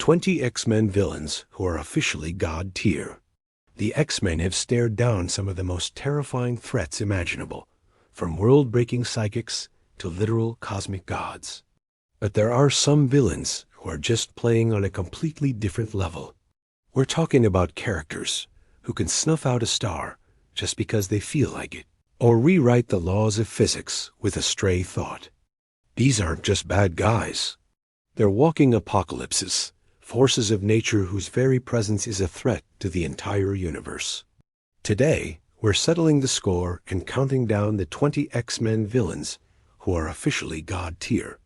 20 X-Men villains who are officially God tier. The X-Men have stared down some of the most terrifying threats imaginable, from world-breaking psychics to literal cosmic gods. But there are some villains who are just playing on a completely different level. We're talking about characters who can snuff out a star just because they feel like it, or rewrite the laws of physics with a stray thought. These aren't just bad guys. They're walking apocalypses, forces of nature whose very presence is a threat to the entire universe. Today, we're settling the score and counting down the 20 X-Men villains who are officially God tier.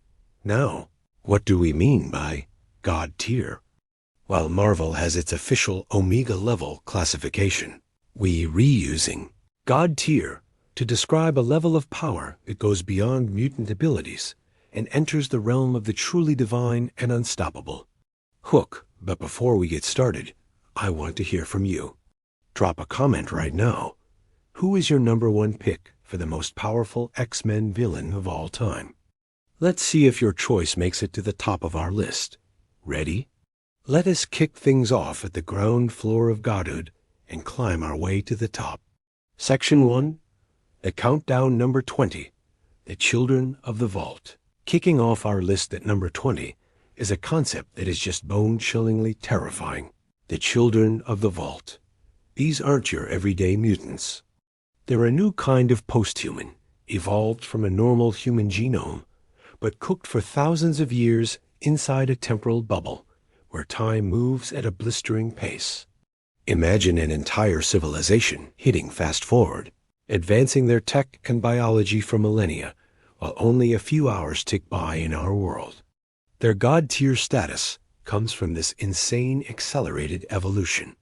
Now, what do we mean by God tier? While Marvel has its official Omega level classification, we reusing God tier to describe a level of power that goes beyond mutant abilities and enters the realm of the truly divine and unstoppable. Hook, but before we get started, I want to hear from you. Drop a comment right now. Who is your number one pick for the most powerful X-Men villain of all time? Let's see if your choice makes it to the top of our list. Ready? Let us kick things off at the ground floor of godhood and climb our way to the top. Section 1, the countdown number 20, the Children of the Vault. Kicking off our list at number 20 is a concept that is just bone-chillingly terrifying. The Children of the Vault. These aren't your everyday mutants. They're a new kind of post-human, evolved from a normal human genome, but cooked for thousands of years inside a temporal bubble, where time moves at a blistering pace. Imagine an entire civilization hitting fast forward, advancing their tech and biology for millennia, while only a few hours tick by in our world. Their God-tier status comes from this insane accelerated evolution.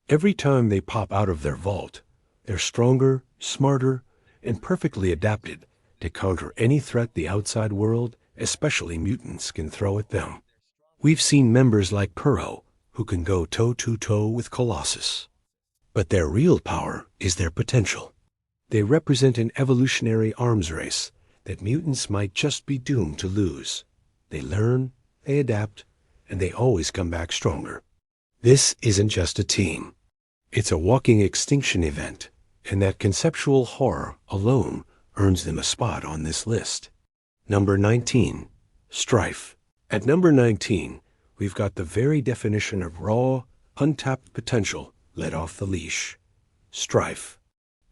Every time they pop out of their vault, they're stronger, smarter, and perfectly adapted to counter any threat the outside world, especially mutants, can throw at them. We've seen members like Puro, who can go toe-to-toe with Colossus. But their real power is their potential. They represent an evolutionary arms race that mutants might just be doomed to lose. They learn, they adapt, and they always come back stronger. This isn't just a team. It's a walking extinction event, and that conceptual horror alone earns them a spot on this list. Number 19, Stryfe. At number 19, we've got the very definition of raw, untapped potential let off the leash. Stryfe.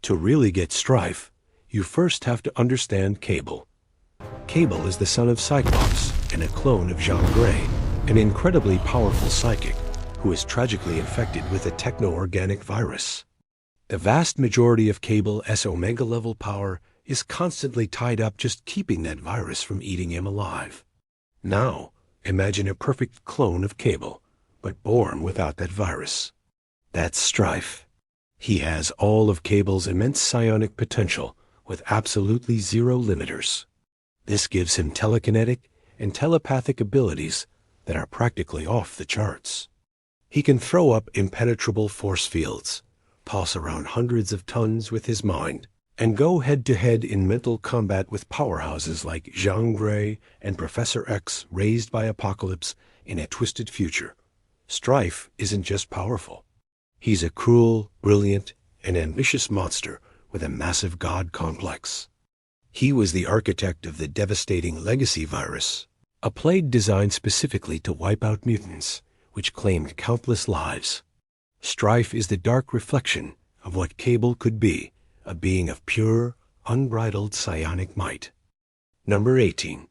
To really get Stryfe, you first have to understand Cable. Cable is the son of Cyclops and a clone of Jean Grey, an incredibly powerful psychic who is tragically infected with a techno-organic virus. The vast majority of Cable's Omega-level power is constantly tied up just keeping that virus from eating him alive. Now, imagine a perfect clone of Cable, but born without that virus. That's Stryfe. He has all of Cable's immense psionic potential with absolutely zero limiters. This gives him telekinetic and telepathic abilities that are practically off the charts. He can throw up impenetrable force fields, toss around hundreds of tons with his mind, and go head-to-head in mental combat with powerhouses like Jean Grey and Professor X raised by Apocalypse in a twisted future. Stryfe isn't just powerful. He's a cruel, brilliant, and ambitious monster with a massive god complex. He was the architect of the devastating Legacy virus, a plague designed specifically to wipe out mutants, which claimed countless lives. Stryfe is the dark reflection of what Cable could be, a being of pure, unbridled psionic might. Number 18.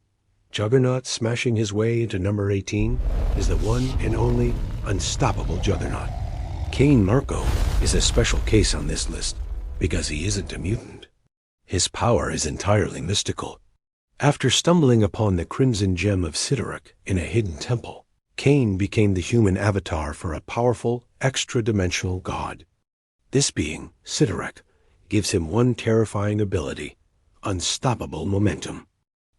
Juggernaut smashing his way into number 18 is the one and only unstoppable Juggernaut. Cain Marko is a special case on this list because he isn't a mutant. His power is entirely mystical. After stumbling upon the crimson gem of Cyttorak in a hidden temple, Cain became the human avatar for a powerful, extra-dimensional god. This being, Cyttorak, gives him one terrifying ability: unstoppable momentum.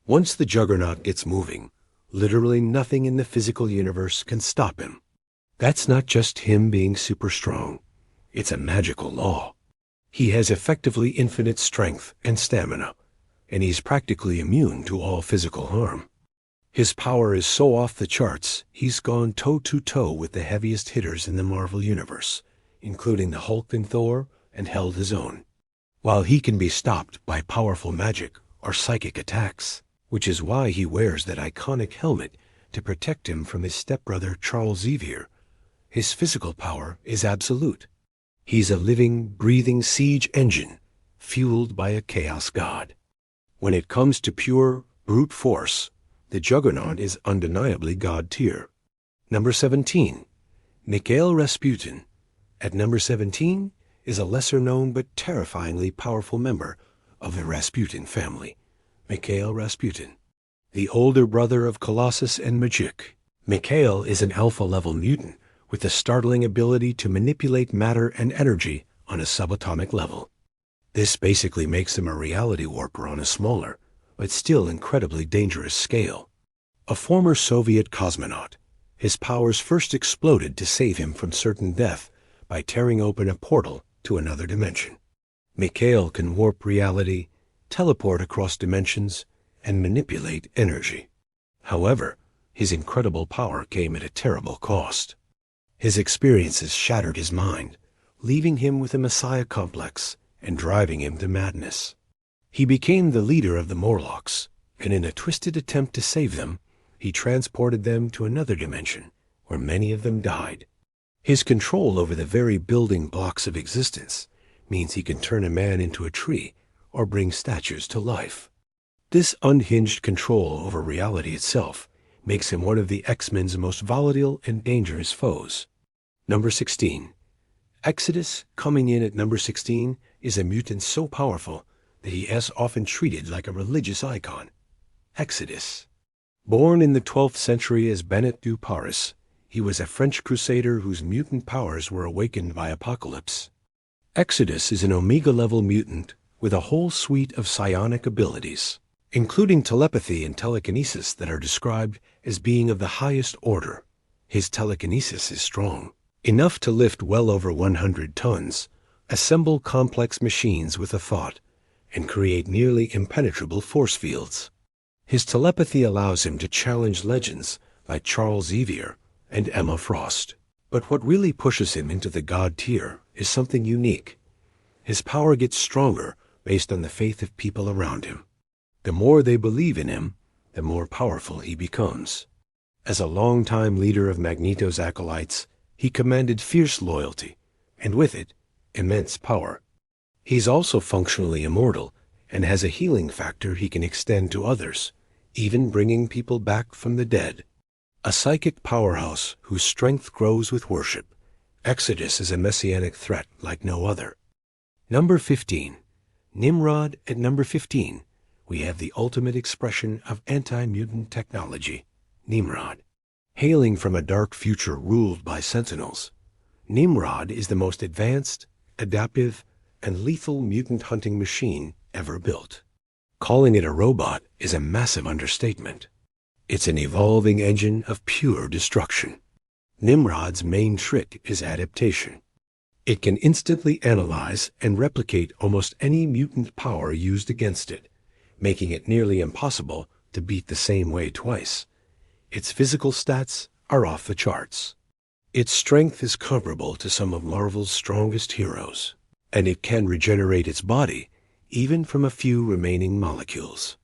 Once the Juggernaut gets moving, literally nothing in the physical universe can stop him. That's not just him being super strong. It's a magical law. He has effectively infinite strength and stamina, and he's practically immune to all physical harm. His power is so off the charts, he's gone toe-to-toe with the heaviest hitters in the Marvel Universe, including the Hulk and Thor, and held his own. While he can be stopped by powerful magic or psychic attacks, which is why he wears that iconic helmet to protect him from his stepbrother Charles Xavier, his physical power is absolute. He's a living, breathing siege engine, fueled by a chaos god. When it comes to pure, brute force, the Juggernaut is undeniably god tier. Number 17. Mikhail Rasputin. At number 17 is a lesser-known but terrifyingly powerful member of the Rasputin family, Mikhail Rasputin, the older brother of Colossus and Magik. Mikhail is an alpha-level mutant with the startling ability to manipulate matter and energy on a subatomic level. This basically makes him a reality warper on a smaller, but still incredibly dangerous scale. A former Soviet cosmonaut, his powers first exploded to save him from certain death by tearing open a portal to another dimension. Mikhail can warp reality, teleport across dimensions, and manipulate energy. However, his incredible power came at a terrible cost. His experiences shattered his mind, leaving him with a messiah complex and driving him to madness. He became the leader of the Morlocks, and in a twisted attempt to save them, he transported them to another dimension, where many of them died. His control over the very building blocks of existence means he can turn a man into a tree or bring statues to life. This unhinged control over reality itself makes him one of the X-Men's most volatile and dangerous foes. Number 16. Exodus, coming in at number 16, is a mutant so powerful that he is often treated like a religious icon. Exodus. Born in the 12th century as Bennet du Paris, he was a French crusader whose mutant powers were awakened by Apocalypse. Exodus is an Omega-level mutant with a whole suite of psionic abilities, including telepathy and telekinesis that are described as being of the highest order. His telekinesis is strong, enough to lift well over 100 tons, assemble complex machines with a thought, and create nearly impenetrable force fields. His telepathy allows him to challenge legends like Charles Xavier and Emma Frost. But what really pushes him into the god tier is something unique. His power gets stronger based on the faith of people around him. The more they believe in him, the more powerful he becomes. As a longtime leader of Magneto's acolytes, he commanded fierce loyalty, and with it, immense power. He's also functionally immortal and has a healing factor he can extend to others, even bringing people back from the dead. A psychic powerhouse whose strength grows with worship, Exodus is a messianic threat like no other. Number 15. Nimrod. At number 15, we have the ultimate expression of anti-mutant technology, Nimrod. Hailing from a dark future ruled by Sentinels, Nimrod is the most advanced, adaptive, and lethal mutant hunting machine ever built. Calling it a robot is a massive understatement. It's an evolving engine of pure destruction. Nimrod's main trick is adaptation. It can instantly analyze and replicate almost any mutant power used against it, making it nearly impossible to beat the same way twice. Its physical stats are off the charts. Its strength is comparable to some of Marvel's strongest heroes, and it can regenerate its body even from a few remaining molecules.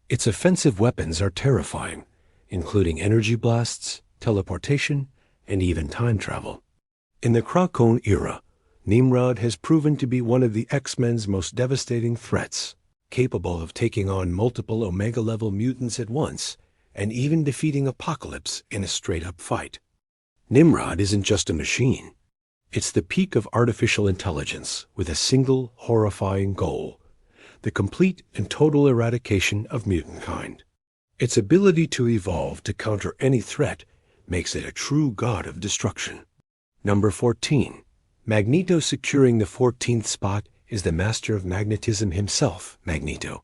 Its offensive weapons are terrifying, including energy blasts, teleportation, and even time travel. In the Krakoan era, Nimrod has proven to be one of the X-Men's most devastating threats, capable of taking on multiple Omega-level mutants at once, and even defeating Apocalypse in a straight-up fight. Nimrod isn't just a machine. It's the peak of artificial intelligence with a single horrifying goal: the complete and total eradication of mutantkind. Its ability to evolve to counter any threat makes it a true god of destruction. Number 14. Magneto. Securing the 14th spot is the master of magnetism himself, Magneto.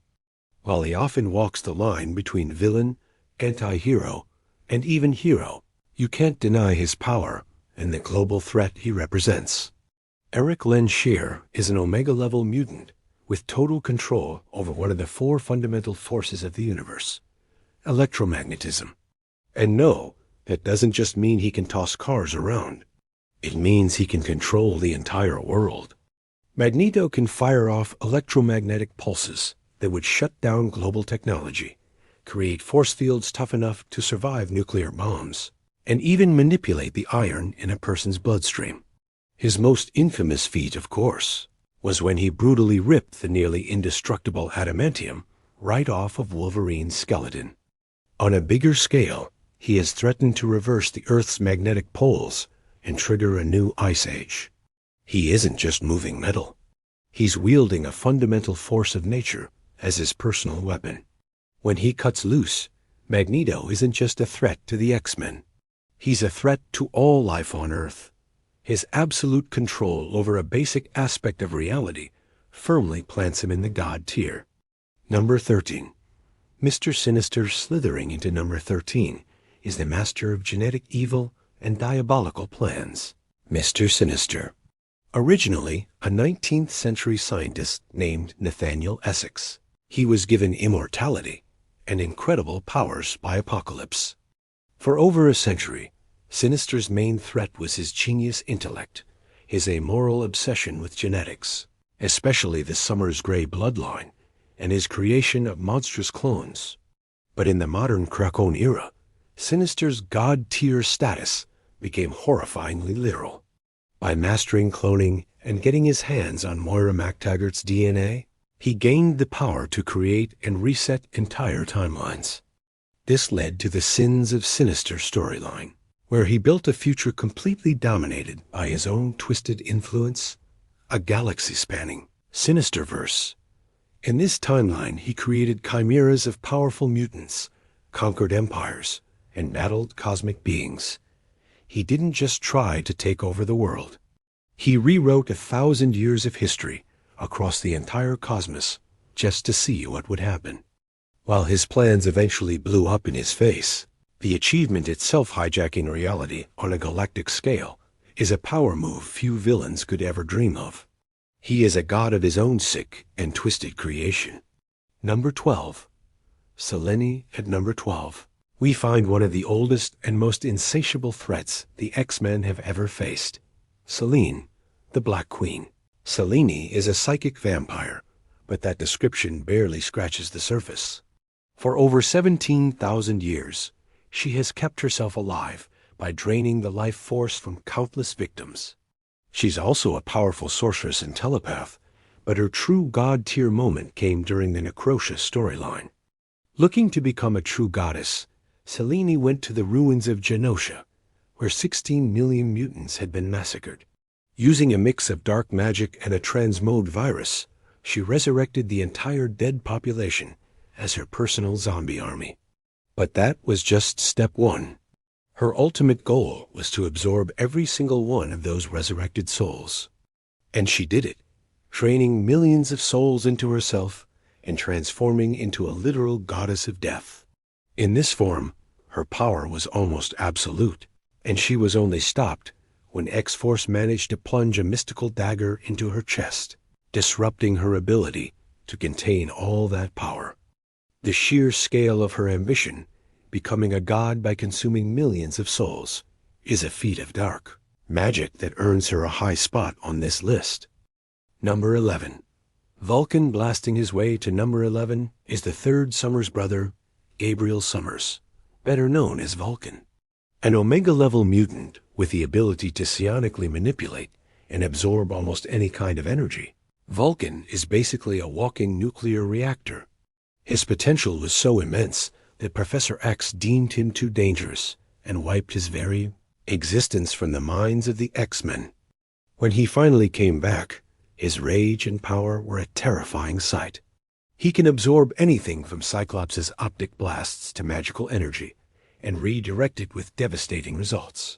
While he often walks the line between villain, anti-hero, and even hero, you can't deny his power and the global threat he represents. Eric Len Shi'ar is an Omega-level mutant with total control over one of the four fundamental forces of the universe: electromagnetism. And no, that doesn't just mean he can toss cars around. It means he can control the entire world. Magneto can fire off electromagnetic pulses that would shut down global technology, create force fields tough enough to survive nuclear bombs, and even manipulate the iron in a person's bloodstream. His most infamous feat, of course, was when he brutally ripped the nearly indestructible adamantium right off of Wolverine's skeleton. On a bigger scale, he has threatened to reverse the Earth's magnetic poles and trigger a new ice age. He isn't just moving metal. He's wielding a fundamental force of nature as his personal weapon. When he cuts loose, Magneto isn't just a threat to the X-Men. He's a threat to all life on Earth. His absolute control over a basic aspect of reality firmly plants him in the God tier. Number 13. Mr. Sinister slithering into number 13 is the master of genetic evil and diabolical plans. Mr. Sinister. Originally a 19th century scientist named Nathaniel Essex, he was given immortality and incredible powers by Apocalypse. For over a century, Sinister's main threat was his genius intellect, his amoral obsession with genetics, especially the Summers Gray bloodline, and his creation of monstrous clones. But in the modern Krakoan era, Sinister's God-tier status became horrifyingly literal. By mastering cloning and getting his hands on Moira MacTaggart's DNA, he gained the power to create and reset entire timelines. This led to the Sins of Sinister storyline, where he built a future completely dominated by his own twisted influence, a galaxy-spanning Sinisterverse. In this timeline, he created chimeras of powerful mutants, conquered empires, and battled cosmic beings. He didn't just try to take over the world. He rewrote 1,000 years of history across the entire cosmos just to see what would happen. While his plans eventually blew up in his face, the achievement itself, hijacking reality on a galactic scale, is a power move few villains could ever dream of. He is a god of his own sick and twisted creation. Number 12. Selene at number 12. We find one of the oldest and most insatiable threats the X-Men have ever faced. Selene, the Black Queen. Selene is a psychic vampire, but that description barely scratches the surface. For over 17,000 years, she has kept herself alive by draining the life force from countless victims. She's also a powerful sorceress and telepath, but her true god-tier moment came during the Necrotia storyline. Looking to become a true goddess, Selene went to the ruins of Genosha, where 16 million mutants had been massacred. Using a mix of dark magic and a transmode virus, she resurrected the entire dead population as her personal zombie army. But that was just step one. Her ultimate goal was to absorb every single one of those resurrected souls. And she did it, training millions of souls into herself and transforming into a literal goddess of death. In this form, her power was almost absolute, and she was only stopped when X-Force managed to plunge a mystical dagger into her chest, disrupting her ability to contain all that power. The sheer scale of her ambition, becoming a god by consuming millions of souls, is a feat of dark magic that earns her a high spot on this list. Number 11. Vulcan blasting his way to number 11 is the third Summers brother, Gabriel Summers, better known as Vulcan. An Omega-level mutant with the ability to psionically manipulate and absorb almost any kind of energy, Vulcan is basically a walking nuclear reactor. His potential was so immense that Professor X deemed him too dangerous and wiped his very existence from the minds of the X-Men. When he finally came back, his rage and power were a terrifying sight. He can absorb anything from Cyclops' optic blasts to magical energy and redirect it with devastating results.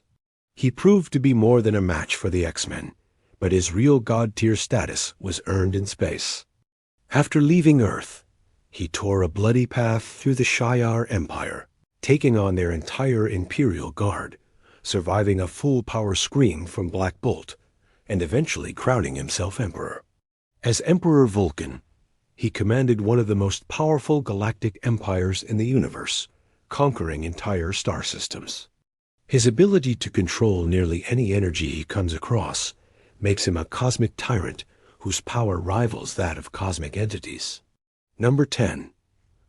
He proved to be more than a match for the X-Men, but his real god-tier status was earned in space. After leaving Earth, he tore a bloody path through the Shi'ar Empire, taking on their entire Imperial Guard, surviving a full-power scream from Black Bolt, and eventually crowning himself Emperor. As Emperor Vulcan, he commanded one of the most powerful galactic empires in the universe, conquering entire star systems. His ability to control nearly any energy he comes across makes him a cosmic tyrant whose power rivals that of cosmic entities. Number 10.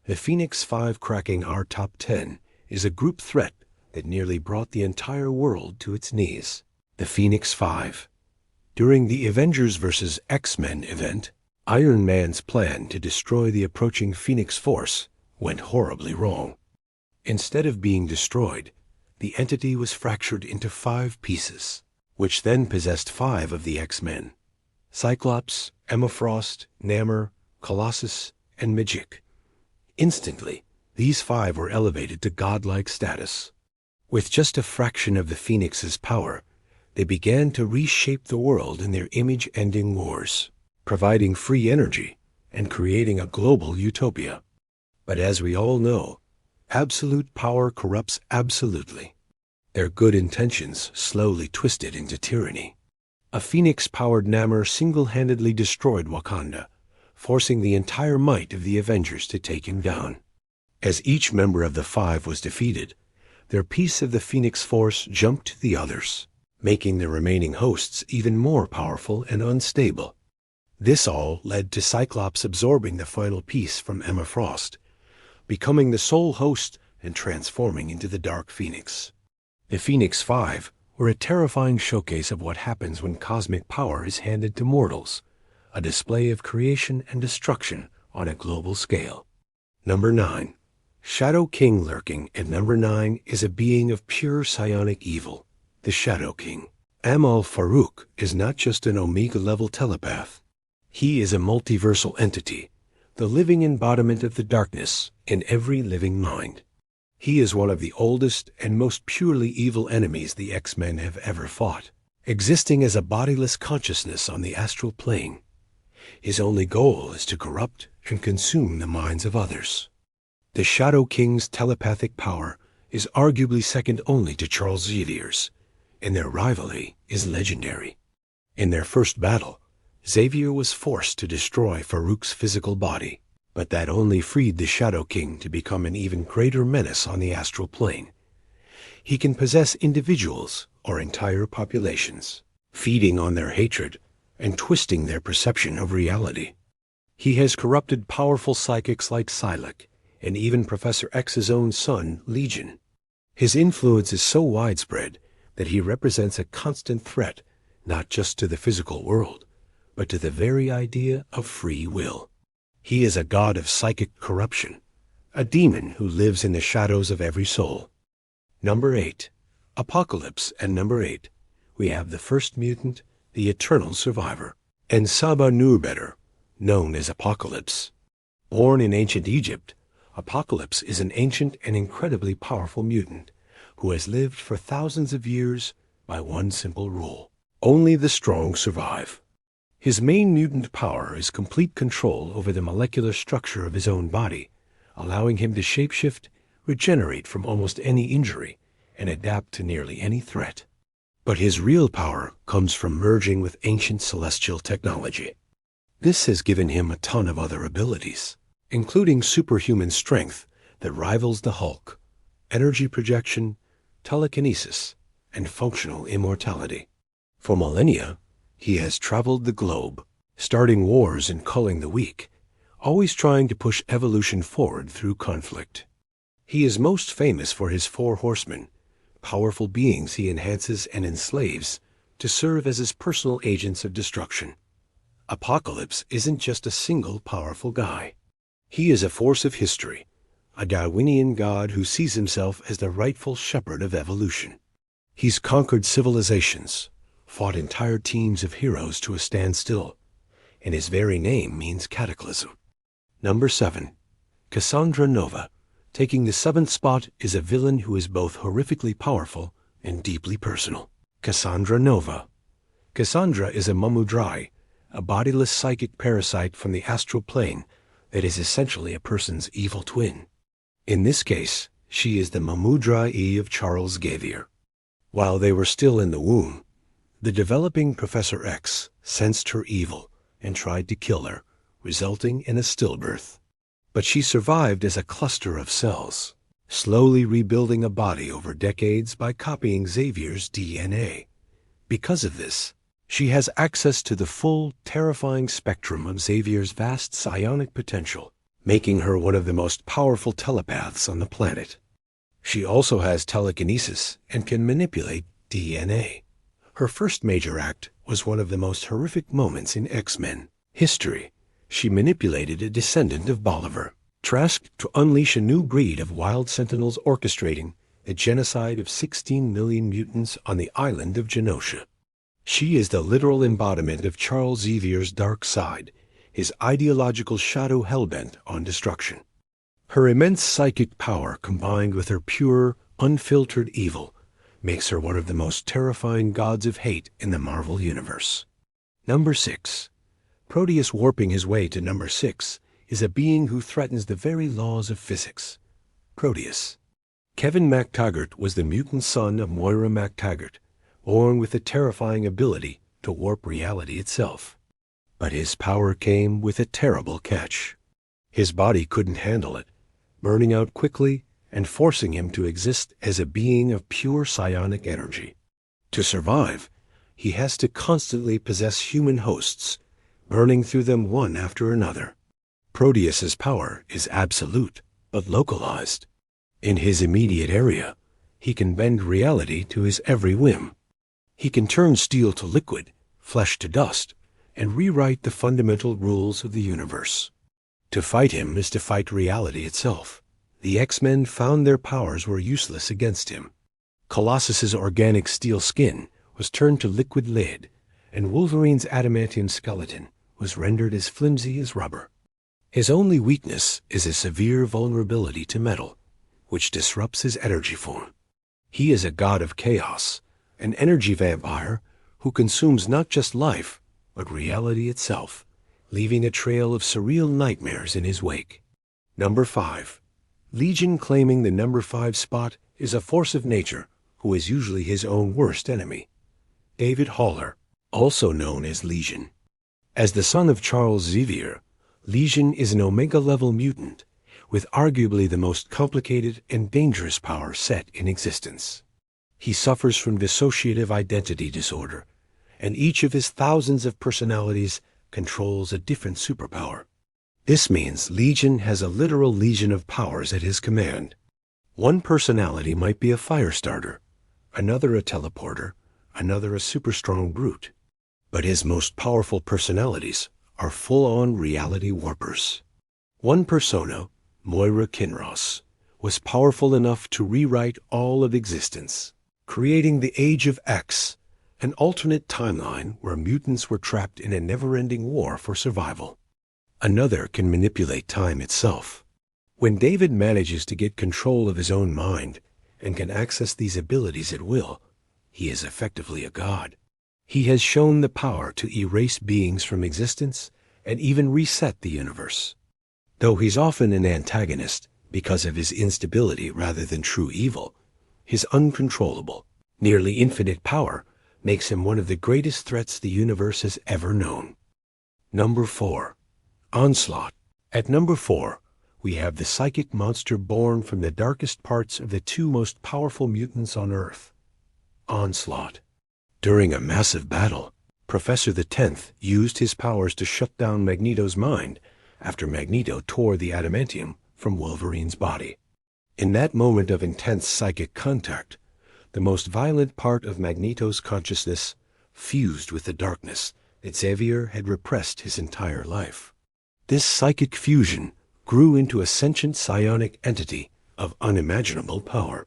The Phoenix Five cracking our top 10 is a group threat that nearly brought the entire world to its knees. The Phoenix Five. During the Avengers vs. X-Men event, Iron Man's plan to destroy the approaching Phoenix Force went horribly wrong. Instead of being destroyed, the entity was fractured into 5 pieces, which then possessed 5 of the X-Men: Cyclops, Emma Frost, Namor, Colossus, and Magik. Instantly, these 5 were elevated to godlike status. With just a fraction of the Phoenix's power, they began to reshape the world in their image-ending wars, providing free energy and creating a global utopia. But as we all know, absolute power corrupts absolutely. Their good intentions slowly twisted into tyranny. A Phoenix-powered Namor single-handedly destroyed Wakanda, forcing the entire might of the Avengers to take him down. As each member of the 5 was defeated, their piece of the Phoenix Force jumped to the others, making the remaining hosts even more powerful and unstable. This all led to Cyclops absorbing the final piece from Emma Frost, becoming the sole host and transforming into the Dark Phoenix. The Phoenix Five were a terrifying showcase of what happens when cosmic power is handed to mortals, a display of creation and destruction on a global scale. Number 9. Shadow King lurking at number 9 is a being of pure psionic evil, the Shadow King. Amal Farouk is not just an Omega-level telepath. He is a multiversal entity, the living embodiment of the darkness in every living mind. He is one of the oldest and most purely evil enemies the X-Men have ever fought, existing as a bodiless consciousness on the astral plane. His only goal is to corrupt and consume the minds of others. The Shadow King's telepathic power is arguably second only to Charles Xavier's, and their rivalry is legendary. In their first battle, Xavier was forced to destroy Farouk's physical body, but that only freed the Shadow King to become an even greater menace on the astral plane. He can possess individuals or entire populations, feeding on their hatred and twisting their perception of reality. He has corrupted powerful psychics like Psylocke and even Professor X's own son, Legion. His influence is so widespread that he represents a constant threat not just to the physical world, but to the very idea of free will. He is a god of psychic corruption, a demon who lives in the shadows of every soul. Number 8. Apocalypse. At number 8, we have the first mutant, the eternal survivor, and Sabah Nur, better known as Apocalypse. Born in ancient Egypt, Apocalypse is an ancient and incredibly powerful mutant who has lived for thousands of years by one simple rule: only the strong survive. His main mutant power is complete control over the molecular structure of his own body, allowing him to shapeshift, regenerate from almost any injury, and adapt to nearly any threat. But his real power comes from merging with ancient celestial technology. This has given him a ton of other abilities, including superhuman strength that rivals the Hulk, energy projection, telekinesis, and functional immortality. For millennia, he has traveled the globe, starting wars and culling the weak, always trying to push evolution forward through conflict. He is most famous for his 4 horsemen, powerful beings he enhances and enslaves to serve as his personal agents of destruction. Apocalypse isn't just a single powerful guy. He is a force of history, a Darwinian god who sees himself as the rightful shepherd of evolution. He's conquered civilizations, fought entire teams of heroes to a standstill, and his very name means cataclysm. Number 7. Cassandra Nova. Taking the 7th spot is a villain who is both horrifically powerful and deeply personal. Cassandra Nova. Cassandra is a Mamudrai, a bodiless psychic parasite from the astral plane that is essentially a person's evil twin. In this case, she is the Mamudrai of Charles Xavier. While they were still in the womb, the developing Professor X sensed her evil and tried to kill her, resulting in a stillbirth. But she survived as a cluster of cells, slowly rebuilding a body over decades by copying Xavier's DNA. Because of this, she has access to the full, terrifying spectrum of Xavier's vast psionic potential, making her one of the most powerful telepaths on the planet. She also has telekinesis and can manipulate DNA. Her first major act was one of the most horrific moments in X-Men history. She manipulated a descendant of Bolivar, tasked to unleash a new breed of wild sentinels orchestrating a genocide of 16 million mutants on the island of Genosha. She is the literal embodiment of Charles Xavier's dark side, his ideological shadow hellbent on destruction. Her immense psychic power combined with her pure, unfiltered evil makes her one of the most terrifying gods of hate in the Marvel Universe. Number 6. Proteus warping his way to number 6 is a being who threatens the very laws of physics. Proteus. Kevin MacTaggart was the mutant son of Moira MacTaggart, born with the terrifying ability to warp reality itself. But his power came with a terrible catch. His body couldn't handle it, burning out quickly and forcing him to exist as a being of pure psionic energy. To survive, he has to constantly possess human hosts, burning through them one after another. Proteus's power is absolute, but localized. In his immediate area, he can bend reality to his every whim. He can turn steel to liquid, flesh to dust, and rewrite the fundamental rules of the universe. To fight him is to fight reality itself. The X-Men found their powers were useless against him. Colossus's organic steel skin was turned to liquid lead, and Wolverine's adamantium skeleton was rendered as flimsy as rubber. His only weakness is a severe vulnerability to metal, which disrupts his energy form. He is a god of chaos, an energy vampire who consumes not just life, but reality itself, leaving a trail of surreal nightmares in his wake. Number 5. Legion claiming the number 5 spot is a force of nature who is usually his own worst enemy. David Haller, also known as Legion. As the son of Charles Xavier, Legion is an Omega-level mutant with arguably the most complicated and dangerous power set in existence. He suffers from dissociative identity disorder, and each of his thousands of personalities controls a different superpower. This means Legion has a literal legion of powers at his command. One personality might be a fire starter, another a teleporter, another a super-strong brute. But his most powerful personalities are full-on reality warpers. One persona, Moira Kinross, was powerful enough to rewrite all of existence, creating the Age of X, an alternate timeline where mutants were trapped in a never-ending war for survival. Another can manipulate time itself. When David manages to get control of his own mind and can access these abilities at will, he is effectively a god. He has shown the power to erase beings from existence and even reset the universe. Though he's often an antagonist because of his instability rather than true evil, his uncontrollable, nearly infinite power makes him one of the greatest threats the universe has ever known. Number 4. Onslaught. At number 4, we have the psychic monster born from the darkest parts of the two most powerful mutants on Earth. Onslaught. During a massive battle, Professor the 10th used his powers to shut down Magneto's mind after Magneto tore the adamantium from Wolverine's body. In that moment of intense psychic contact, the most violent part of Magneto's consciousness fused with the darkness that Xavier had repressed his entire life. This psychic fusion grew into a sentient psionic entity of unimaginable power.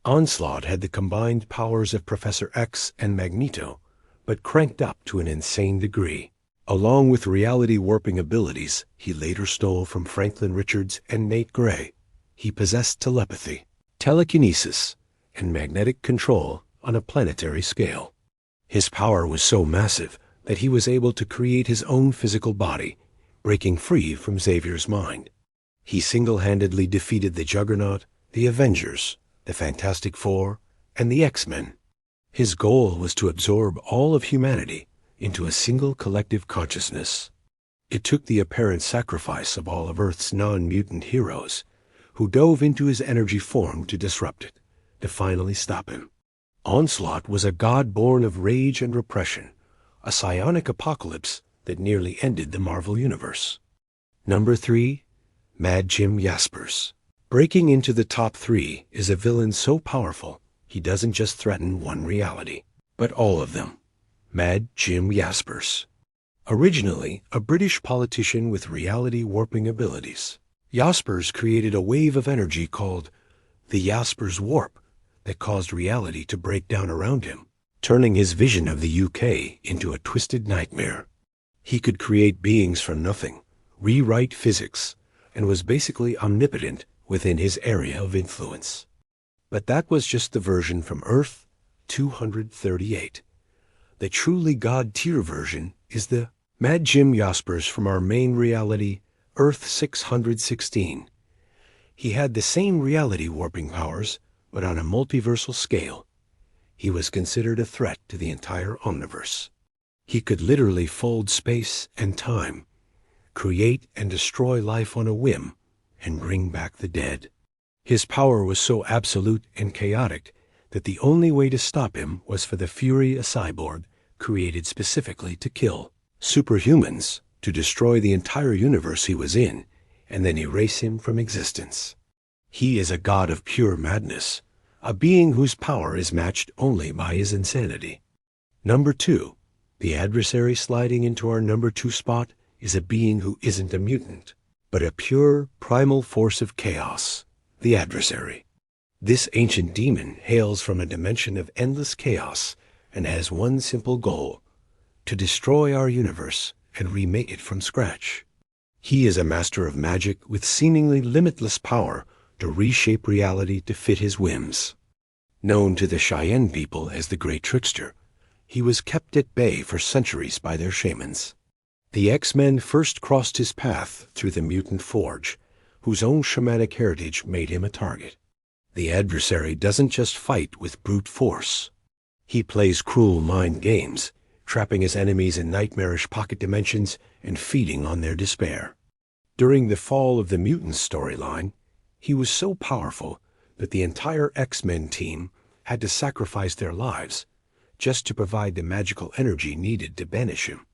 Onslaught had the combined powers of Professor X and Magneto, but cranked up to an insane degree. Along with reality warping abilities he later stole from Franklin Richards and Nate Gray, he possessed telepathy, telekinesis, and magnetic control on a planetary scale. His power was so massive that he was able to create his own physical body, breaking free from Xavier's mind. He single-handedly defeated the Juggernaut, the Avengers, the Fantastic Four, and the X-Men. His goal was to absorb all of humanity into a single collective consciousness. It took the apparent sacrifice of all of Earth's non-mutant heroes, who dove into his energy form to disrupt it, to finally stop him. Onslaught was a god born of rage and repression, a psionic apocalypse that nearly ended the Marvel Universe. Number 3. Mad Jim Jaspers. Breaking into the top 3 is a villain so powerful he doesn't just threaten one reality, but all of them. Mad Jim Jaspers. Originally a British politician with reality-warping abilities, Jaspers created a wave of energy called the Jaspers Warp that caused reality to break down around him, turning his vision of the UK into a twisted nightmare. He could create beings from nothing, rewrite physics, and was basically omnipotent within his area of influence. But that was just the version from Earth 238. The truly God-tier version is the Mad Jim Jaspers from our main reality, Earth 616. He had the same reality warping powers, but on a multiversal scale. He was considered a threat to the entire omniverse. He could literally fold space and time, create and destroy life on a whim, and bring back the dead. His power was so absolute and chaotic that the only way to stop him was for the Fury, a cyborg created specifically to kill superhumans, to destroy the entire universe he was in, and then erase him from existence. He is a god of pure madness, a being whose power is matched only by his insanity. Number 2. The adversary sliding into our number 2 spot is a being who isn't a mutant, but a pure, primal force of chaos, the adversary. This ancient demon hails from a dimension of endless chaos and has one simple goal: to destroy our universe and remake it from scratch. He is a master of magic with seemingly limitless power to reshape reality to fit his whims. Known to the Cheyenne people as the Great Trickster, he was kept at bay for centuries by their shamans. The X-Men first crossed his path through the Mutant Forge, whose own shamanic heritage made him a target. The adversary doesn't just fight with brute force. He plays cruel mind games, trapping his enemies in nightmarish pocket dimensions and feeding on their despair. During the fall of the Mutants storyline, he was so powerful that the entire X-Men team had to sacrifice their lives just to provide the magical energy needed to banish him.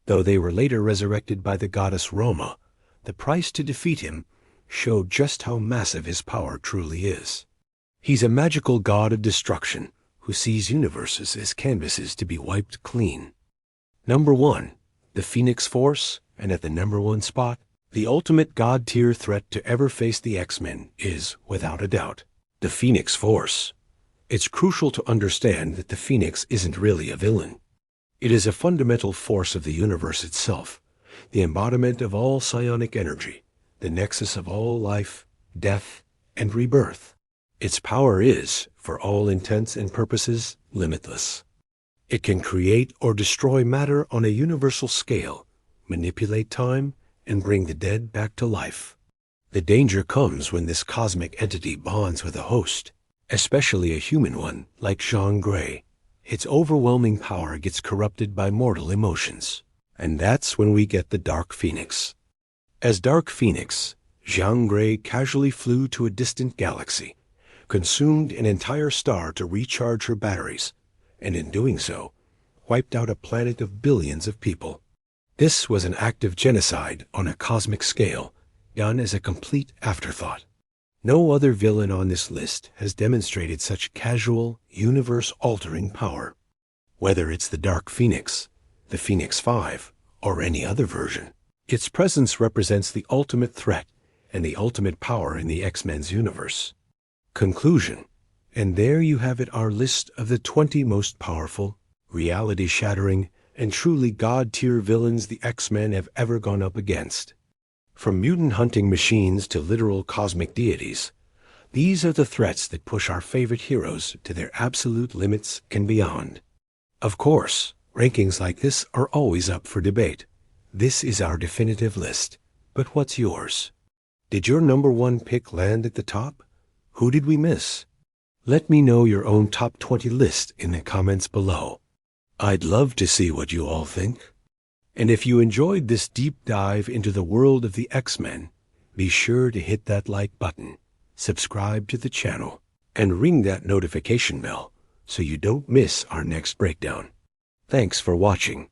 Though they were later resurrected by the goddess Roma, the price to defeat him showed just how massive his power truly is. He's a magical god of destruction who sees universes as canvases to be wiped clean. Number 1, the Phoenix Force, and at the number 1 spot, the ultimate god-tier threat to ever face the X-Men is, without a doubt, the Phoenix Force. It's crucial to understand that the Phoenix isn't really a villain. It is a fundamental force of the universe itself, the embodiment of all psionic energy, the nexus of all life, death, and rebirth. Its power is, for all intents and purposes, limitless. It can create or destroy matter on a universal scale, manipulate time, and bring the dead back to life. The danger comes when this cosmic entity bonds with a host, especially a human one like Jean Grey. Its overwhelming power gets corrupted by mortal emotions, and that's when we get the Dark Phoenix. As Dark Phoenix, Jean Grey casually flew to a distant galaxy, consumed an entire star to recharge her batteries, and in doing so, wiped out a planet of billions of people. This was an act of genocide on a cosmic scale, done as a complete afterthought. No other villain on this list has demonstrated such casual, universe-altering power. Whether it's the Dark Phoenix, the Phoenix Five, or any other version, its presence represents the ultimate threat and the ultimate power in the X-Men's universe. Conclusion. And there you have it, our list of the 20 most powerful, reality-shattering, and truly god-tier villains the X-Men have ever gone up against. From mutant hunting machines to literal cosmic deities, these are the threats that push our favorite heroes to their absolute limits and beyond. Of course, rankings like this are always up for debate. This is our definitive list, but what's yours? Did your number 1 pick land at the top? Who did we miss? Let me know your own top 20 list in the comments below. I'd love to see what you all think. And if you enjoyed this deep dive into the world of the X-Men, be sure to hit that like button subscribe to the channel, and ring that notification bell so you don't miss our next breakdown. Thanks for watching.